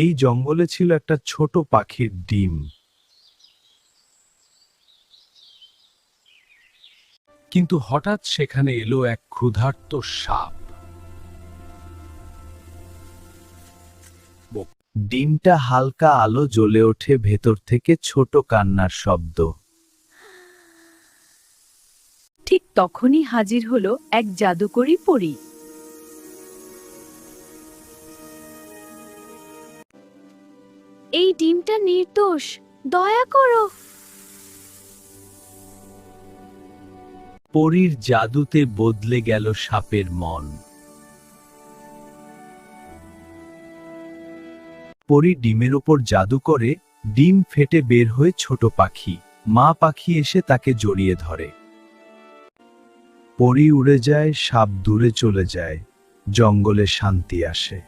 এই জঙ্গলে ছিল একটা ছোট পাখির ডিম। কিন্তু হঠাৎ সেখানে এলো এক ক্ষুধার্ত সাপ। ডিমটা হালকা আলো জ্বলে ওঠে, ভেতর থেকে ছোট কান্নার শব্দ। ঠিক তখনই হাজির হলো এক জাদুকরী পরী। এই ডিমটা নির্দোষ, দয়া করো। পরীর জাদুতে বদলে গেল সাপের মন। পরী ডিমের ওপর জাদু করে, ডিম ফেটে বের হয়ে ছোট পাখি। মা পাখি এসে তাকে জড়িয়ে ধরে। পরী উড়ে যায়, সাপ দূরে চলে যায়, জঙ্গলে শান্তি আসে।